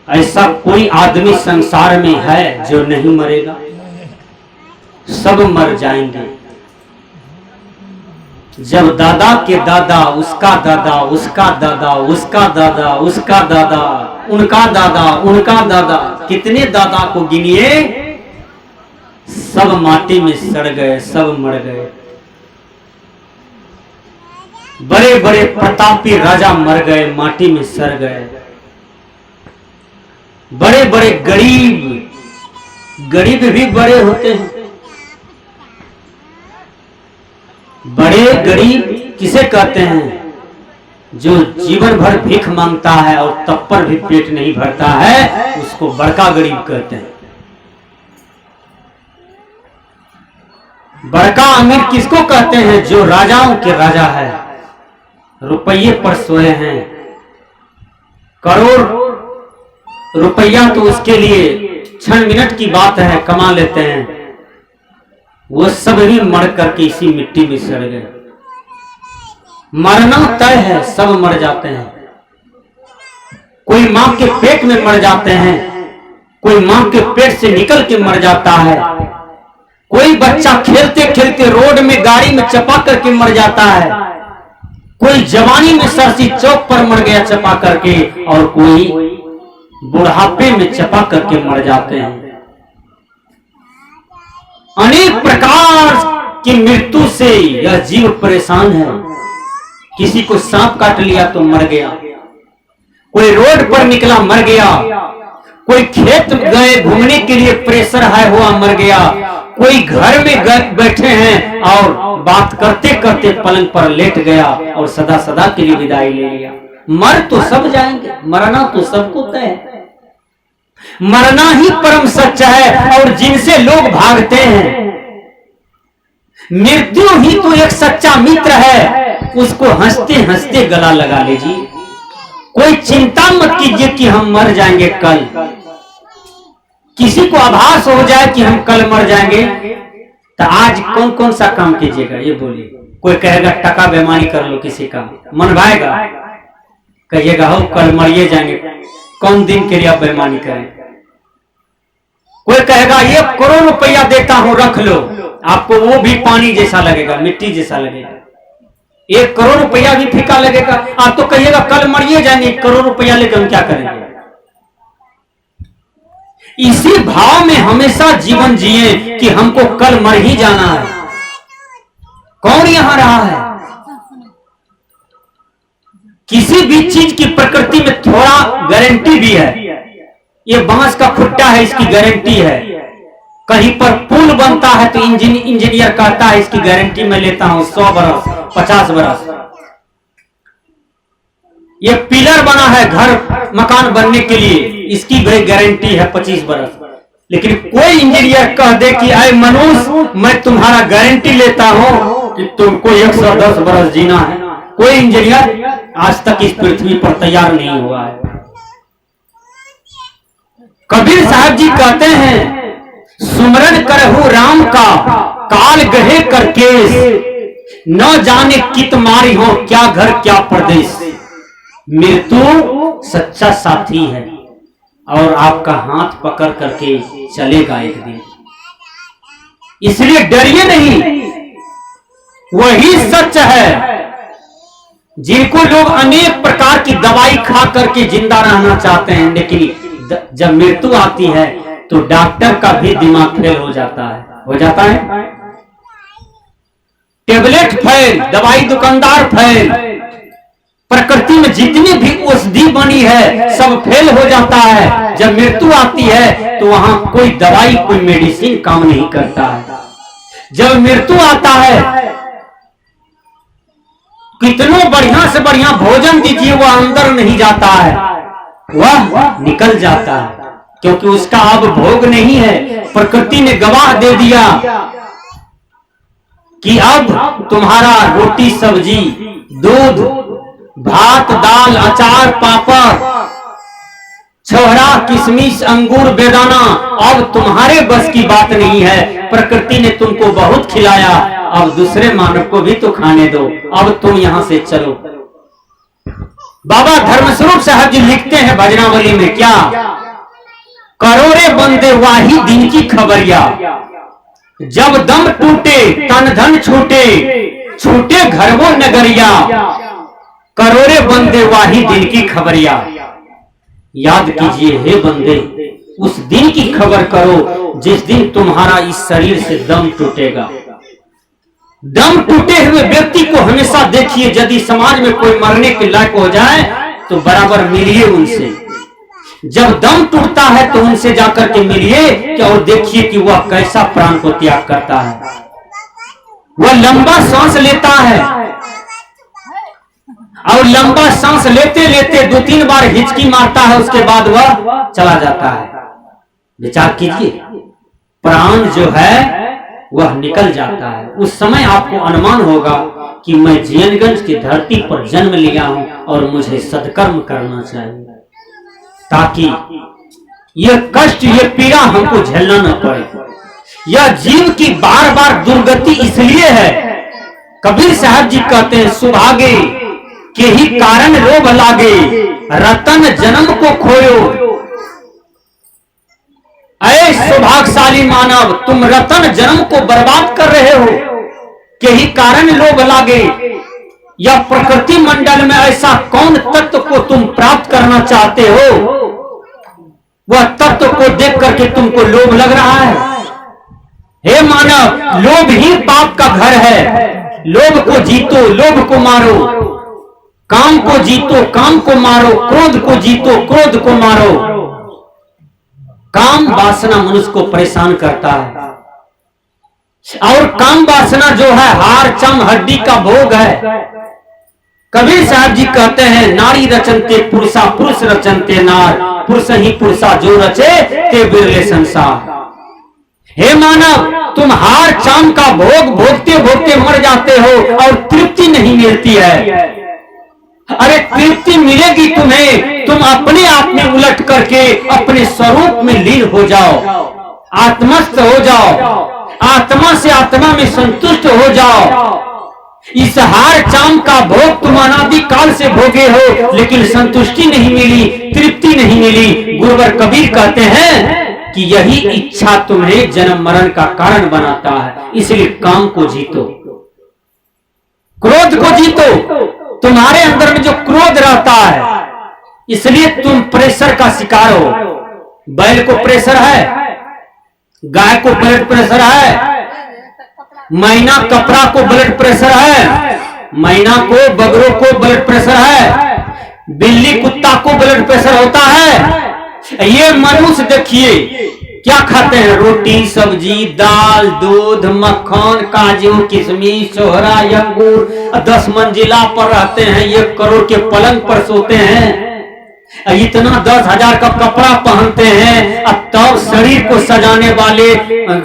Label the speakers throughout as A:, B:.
A: ऐसा कोई आदमी संसार में है जो नहीं मरेगा? सब मर जाएंगे। जब दादा के दादा, उसका दादा, उसका दादा, उसका दादा, उसका दादा, उनका दादा, उनका दादा, कितने दादा को गिनिए, सब माटी में सड़ गए, सब मर गए। बड़े बड़े प्रतापी राजा मर गए, माटी में सड़ गए। बड़े बड़े गरीब भी बड़े होते हैं। बड़े गरीब किसे कहते हैं? जो जीवन भर भीख मांगता है और तब पर भी पेट नहीं भरता है, उसको बड़का गरीब कहते हैं। बड़का अमीर किसको कहते हैं? जो राजाओं के राजा है, रुपये पर सोए हैं। करोड़ रुपया तो उसके लिए क्षण मिनट की बात है, कमा लेते हैं। वो सब भी मर करके इसी मिट्टी में सड़ गए। मरना तय है, सब मर जाते हैं। कोई मां के पेट में मर जाते हैं, कोई मां के पेट से निकल के मर जाता है। कोई बच्चा खेलते खेलते रोड में गाड़ी में चपा करके मर जाता है। कोई जवानी में सरसी चौक पर मर गया चपा करके, और कोई बुढ़ापे में चपा करके मर जाते हैं। अनेक प्रकार की मृत्यु से यह जीव परेशान है। किसी को सांप काट लिया तो मर गया, कोई रोड पर निकला मर गया, कोई खेत गए घूमने के लिए प्रेशर हाई हुआ मर गया, कोई घर में बैठे हैं और बात करते करते पलंग पर लेट गया और सदा सदा के लिए विदाई ले लिया। मर तो सब जाएंगे, मरना तो सबको तय है। मरना ही परम सच्चा है और जिनसे लोग भागते हैं। मृत्यु ही तो एक सच्चा मित्र है, उसको हंसते हंसते गला लगा लीजिए। कोई चिंता मत कीजिए कि हम मर जाएंगे कल। किसी को आभास हो जाए कि हम कल मर जाएंगे, तो आज कौन कौन सा काम कीजिएगा ये बोलिए। कोई कहेगा टका बेईमानी कर लो, किसी का मन भाएगा, कहिएगा हो कल मरिए जाएंगे, कौन दिन के लिए आप बेईमानी करें। कोई कहेगा 1 करोड़ रुपया देता हूं रख लो, आपको वो भी पानी जैसा लगेगा, मिट्टी जैसा लगेगा। 1 करोड़ रुपया भी फीका लगेगा। आप तो कहिएगा कल मरिए जाएंगे, 1 करोड़ रुपया लेकर हम क्या करेंगे। इसी भाव में हमेशा जीवन जिए कि हमको कल मर ही जाना है। कौन यहां रहा है? किसी भी चीज की प्रकृति में थोड़ा गारंटी भी है। ये बांस का खुट्टा है, इसकी गारंटी है। कहीं पर पुल बनता है तो इंजीनियर कहता है इसकी गारंटी मैं लेता हूं 100 बरस 50 बरस। ये पिलर बना है घर मकान बनने के लिए, इसकी भी गारंटी है 25 बरस। लेकिन कोई इंजीनियर कह दे कि अरे मनुष्य मैं तुम्हारा गारंटी लेता हूं कि तुमको 110 बरस जीना है, कोई इंजीनियर आज तक इस पृथ्वी पर तैयार नहीं हुआ है। कबीर साहब जी कहते हैं सुमरन करहु राम का काल गहे कर केस, न जाने कित मारी हो क्या घर क्या प्रदेश। मृत्यु सच्चा साथी है और आपका हाथ पकड़ करके चलेगा एक दिन, इसलिए डरिए नहीं। वही सच है। जिनको लोग अनेक प्रकार की दवाई खा करके जिंदा रहना चाहते हैं, लेकिन जब मृत्यु आती है तो डॉक्टर का भी दिमाग फेल हो जाता है। टेबलेट फेल, दवाई दुकानदार फेल, प्रकृति में जितनी भी औषधि बनी है सब फेल हो जाता है। जब मृत्यु आती है तो वहां कोई दवाई कोई मेडिसिन काम नहीं करता है। जब मृत्यु आता है कितनों बढ़िया से बढ़िया भोजन दीजिए, वह अंदर नहीं जाता है, वह निकल जाता है, क्योंकि उसका अब भोग नहीं है। प्रकृति ने गवाह दे दिया कि अब तुम्हारा रोटी सब्जी दूध भात दाल अचार पापड़ छोहरा किशमिश अंगूर बेदाना अब तुम्हारे बस की बात नहीं है। प्रकृति ने तुमको बहुत खिलाया, अब दूसरे मानव को भी तो खाने दो, अब तुम यहां से चलो। बाबा धर्मस्वरूप साहब जी लिखते हैं भजनावली में क्या, करोड़े बंदे वाही दिन की खबरिया, जब दम टूटे तन धन छूटे, छूटे घर वो नगरिया, करोड़े बंदे वाही दिन की खबरिया। याद कीजिए हे बंदे, उस दिन की खबर करो जिस दिन तुम्हारा इस शरीर से दम टूटेगा। दम टूटे हुए व्यक्ति को हमेशा देखिए, यदि समाज में कोई मरने के लायक हो जाए तो बराबर मिलिए उनसे। जब दम टूटता है तो उनसे जाकर के मिलिए और देखिए कि वह कैसा प्राण को त्याग करता है। वह लंबा सांस लेता है और लंबा सांस लेते लेते 2-3 बार हिचकी मारता है, उसके बाद वह चला जाता है। विचार कीजिए, प्राण जो है वह निकल जाता है। उस समय आपको अनुमान होगा कि मैं जियनगंज की धरती पर जन्म लिया हूं और मुझे सत्कर्म करना चाहिए, ताकि यह कष्ट, यह पीड़ा हमको झेलना न पड़े। यह जीव की बार बार दुर्गति इसलिए है, कबीर साहब जी कहते हैं, सुभागे के ही कारण लोभ लागे, रतन जन्म को खोयो। ऐ सौभाग्यशाली मानव, तुम रतन जन्म को बर्बाद कर रहे हो, के ही कारण लोभ लागे। या प्रकृति मंडल में ऐसा कौन तत्व को तुम प्राप्त करना चाहते हो, वह तत्व को देख करके तुमको लोभ लग रहा है। हे मानव, लोभ ही पाप का घर है। लोभ को जीतो, लोभ को मारो। काम को जीतो, काम को मारो। क्रोध को जीतो, क्रोध को मारो। काम वासना मनुष्य को परेशान करता है, और काम वासना जो है हार चम हड्डी का भोग है। कबीर साहब जी कहते हैं, नारी रचनते पुरुषा, पुरुष रचनते नार, पुरुष ही पुरुषा जो रचे ते बिरले संसार। हे मानव, तुम हार चाम का भोग भोगते भोगते मर जाते हो और तृप्ति नहीं मिलती है। अरे तृप्ति मिलेगी तुम्हें, तुम अपने आप में उलट करके अपने स्वरूप में लीन हो जाओ, आत्मस्थ हो जाओ, आत्मा से आत्मा में संतुष्ट हो जाओ। इस हार चाम का भोग तुम अनादि काल से भोगे हो, लेकिन संतुष्टि नहीं मिली, तृप्ति नहीं मिली। गुरुवर कबीर कहते हैं कि यही इच्छा तुम्हें जन्म मरण का कारण बनाता है। इसलिए काम को जीतो, क्रोध को जीतो। तुम्हारे अंदर में जो क्रोध रहता है, इसलिए तुम प्रेशर का शिकार हो। बैल को प्रेशर है, गाय को ब्लड प्रेशर है, मैना कपड़ा को ब्लड प्रेशर है, मैना को बगरों को ब्लड प्रेशर है, बिल्ली कुत्ता को ब्लड प्रेशर होता है। ये मनुष्य देखिए क्या खाते हैं, रोटी सब्जी दाल दूध मक्खन काजू किशमिश सोहरा अंगूर, 10 मंजिला पर रहते हैं, 1 करोड़ के पलंग पर सोते हैं, इतना 10,000 का कपड़ा पहनते हैं, अब तब शरीर को सजाने वाले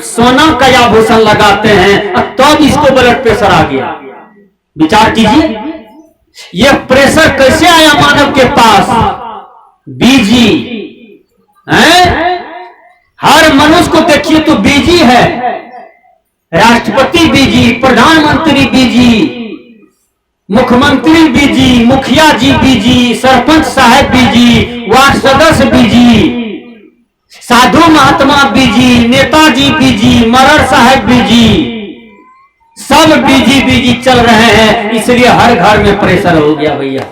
A: सोना का आभूषण लगाते हैं, अब तब इसको ब्लड प्रेशर आ गया। विचार कीजिए, यह प्रेशर कैसे आया मानव के पास? बीजी है, हर मनुष्य को देखिए तो बीजी है। राष्ट्रपति बीजी, प्रधानमंत्री बीजी, मुख्यमंत्री बीजी, मुखिया जी बीजी, सरपंच साहब बीजी, वार्ड सदस्य बीजी, साधु महात्मा बीजी, नेताजी बीजी, मरड़ साहब बीजी, सब बीजी बीजी चल रहे हैं। इसलिए हर घर में प्रेशर हो गया भैया।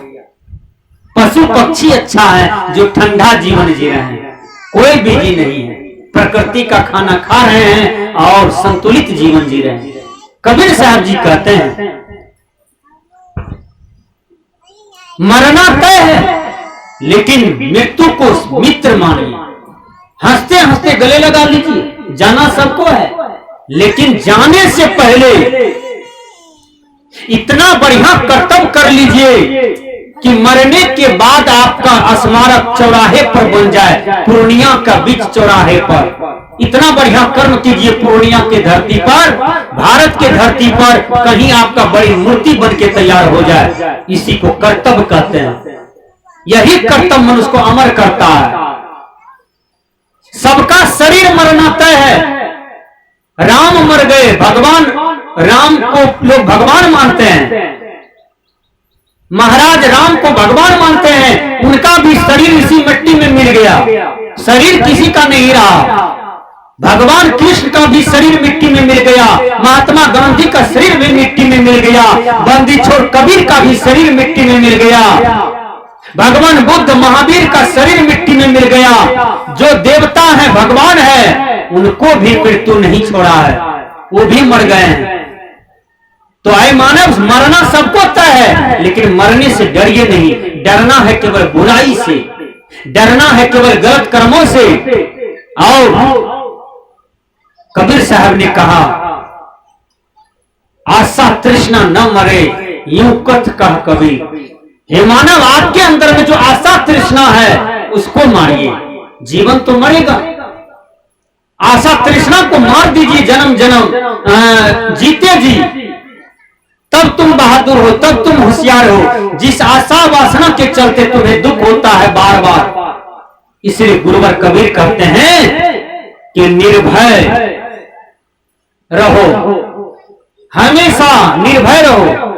A: पशु पक्षी अच्छा है जो ठंडा जीवन जी रहे हैं, कोई बीजी नहीं है, प्रकृति का खाना खा रहे हैं और संतुलित जीवन जी रहे हैं। कबीर साहब जी कहते हैं, मरना तय है, लेकिन मृत्यु को मित्र मानिए। हंसते हंसते गले लगा लीजिए, जाना सबको है, लेकिन जाने से पहले इतना बढ़िया कर्तव्य कर लीजिए कि मरने के बाद आपका स्मारक चौराहे पर बन जाए, पूर्णिया का बीच चौराहे पर। इतना बढ़िया कर्म कीजिए, पूर्णिया के धरती पर, भारत के धरती पर कहीं आपका बड़ी मूर्ति बन के तैयार हो जाए। इसी को कर्तव्य कहते हैं। यही कर्तव्य मनुष्य को अमर करता है। सबका शरीर मरना तय है। राम मर गए, भगवान राम को लोग भगवान मानते हैं, महाराज राम को भगवान मानते हैं, उनका भी शरीर इसी मिट्टी में मिल गया, शरीर किसी का नहीं रहा। भगवान कृष्ण का भी शरीर मिट्टी में मिल गया, महात्मा गांधी का शरीर भी मिट्टी में मिल गया, बंदी छोड़ कबीर का भी शरीर मिट्टी में मिल गया, भगवान बुद्ध महावीर का शरीर मिट्टी में मिल गया। जो देवता है भगवान है, उनको भी मृत्यु नहीं छोड़ा है, वो भी मर गए हैं। तो आए मानव, मरना सबको तय है, लेकिन मरने से डरिए नहीं। डरना है केवल बुराई से, डरना है केवल गलत कर्मों से। और कबीर साहब ने कहा, आशा तृष्णा न मरे यूं कथ कह कबीर। हे मानव, आपके अंदर में जो आशा तृष्णा है उसको मारिए, जीवन तो मरेगा। आशा तृष्णा को मार दीजिए जन्म जन्म जीते जी, तब तुम बहादुर हो, तब तुम होशियार हो। जिस आशा वासना के चलते तुम्हें दुख होता है बार बार, इसलिए गुरुवर कबीर कहते हैं कि निर्भय रहो, हमेशा निर्भय रहो।